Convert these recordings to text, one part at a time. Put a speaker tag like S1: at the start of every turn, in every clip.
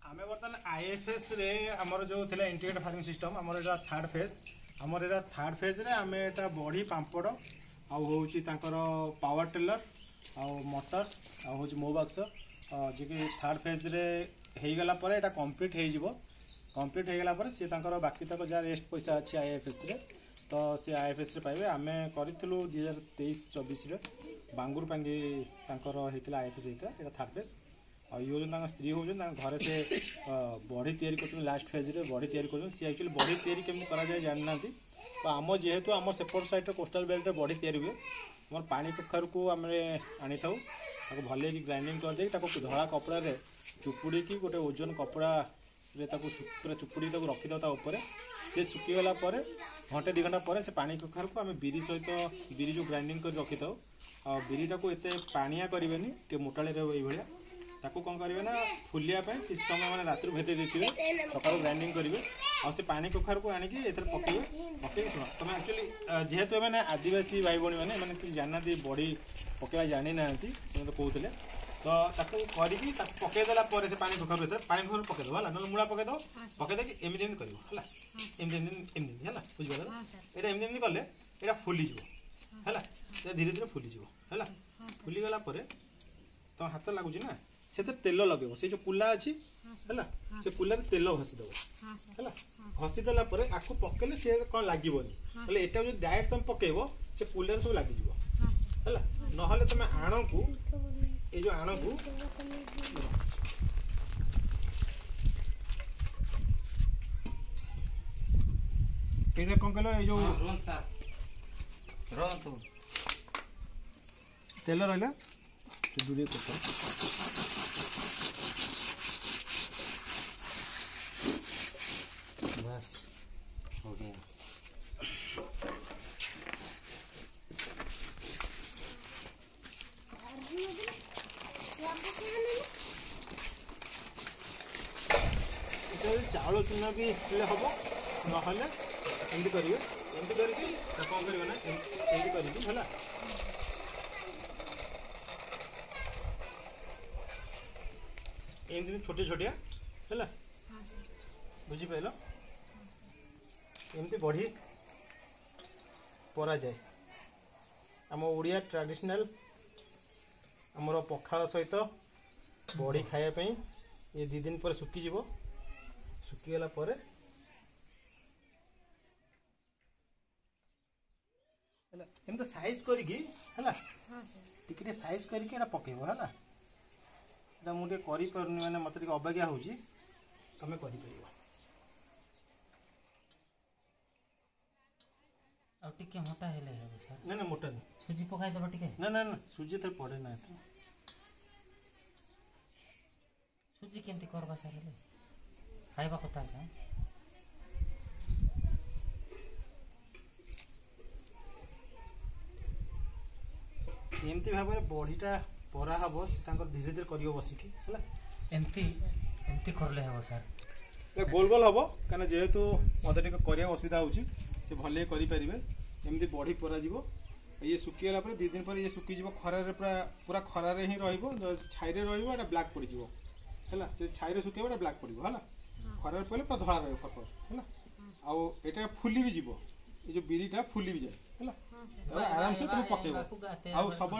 S1: आमे बर्तमान आईएफएस रे हमर जो थिला इंटीग्रेटेड फार्मिंग सिस्टम हमर एटा थर्ड फेज हमर एटा थर्ड फेज रे आमे एटा बॉडी पांपड़ आ होउची तांकर पावर टिलर आ मोटर आ होउची मोबाक्स जे कि थर्ड फेज रे हेई गला परे एटा कंप्लीट हेई जिवो कंप्लीट हेई गला परे से तांकर बाकी तक जा रेस्ट पैसा अछि आईएफएस रे तो से आईएफएस रे पाइबे आमे करितलु 2023-24 रे बांगुर पांगी तांकर हेतिला आईएफएस हेतिला एटा थर्ड फेज और ये जो स्त्री हो घरे से बॉडी तैयारी कर लास्ट फेज रे बॉडी तैयारी कर सी एक्चुअली बॉडी तैयारी केमती करा जाए जानना तो आम जेहेतु आम सेपट साइड कोस्टल बेल्ट रे बॉडी तैयारी हुए मोर पानी कखार को आम आनी था भले ग्राइंडिंग कर दे धड़ा कपड़ा रे चुपुड़ी की गोटे ओजन कपड़ा रे पूरा चुपुड़ी रखी दो ऊपर से सुखीगला घंटे 2 घंटा पर से पानी कखार को आम बिरी सहित बिरी जो ग्राइंडिंग कर रखी था और बिरीटा को एत पानिया करेनि टे मोटाले भाया ताको कौन करेंगे ना फुलिया किसी समय मैंने रात भेदे देते सका ग्राइंडिंग करेंगे और से पानी कखार को आणिकी पकड़े पकड़ शुण तुम एक्चुअली जेहेतु मैंने आदिवासी भाई भाई मैंने किसी जाना बड़ी पकड़ा जानी ना से मत कहते तो करके पकईदेला से पानी कखार भर पानी कखार पकईदेव है ना मूला पकईदेव पकईदे एमती कर बुझे यहाँ एमती कले यहाँ फुलीज है धीरे धीरे फुलीज है फुलीगला तुम हाथ लगुच ना से तेल लगे से जो पुला अच्छी है से पुलार तेल घसीदेव है घसीदेला आपको पकेले सी कौन लगे यहाँ जो डायरेक्ट तुम पकेब से पुलार सब लगे है ना तुम आण को ये जो आण को कौन कह जो तेल रहा दूरी
S2: बस हो गया।
S1: चाउल चूना भी हम ना एमती करेंगे एमती करके कौन करेंगे ना एमती करके है एमती छोटे छोटिया है बुझीपाल एमती बढ़ी परा जाए आम ओडिया ट्रेडिशनल आमर पखाल सहित बड़ी खायापी ये 2 दिन पर सुखीज सुखीगला एमती साइज करी साइज करके पकेब है मुझे कर माने मत अबाज्ञा हो तुम कर
S2: मोटा हेले सर
S1: ना ना मोटा नहीं
S2: सुजी पकाई दबा टिके
S1: ना ना ना सुजी तो पड़े ना
S2: सुजी केमती करबा सर हेले खाइबा कथा है
S1: एमती भाव में बड़ीटा परा हम धीरे धीरे कर बसिकी
S2: एमती एमती करले हबो सर
S1: गोल गोल हम कहीं जेहेतु मत कर असुविधा होची से भले करें एमती बढ़ी परा ये सुखीगला 2 दिन पर ये सुखीज खरारे पूरा खरारे ही छाई रहा ब्लैक पड़ है छाई सुखेब ब्लैक पड़ो है खरारे पड़े पूरा धला रहा फर है आटा फुली भी जीव ये जो बिरीटा फुली भी जाए है आराम से तुम पकेब आ सब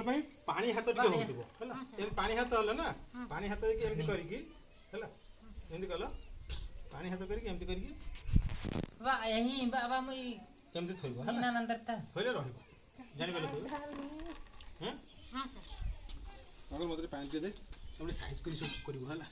S1: पानी हाथ हो पानी हाथ है ना पानी हाथ एमती करके कल पानी हाथ करके एमती करके एमती थोइबो है ना थोइले रहइबो जानि गले तो हां सर अगर मते पानी दे दे तुम साइज करी सब करिवो हला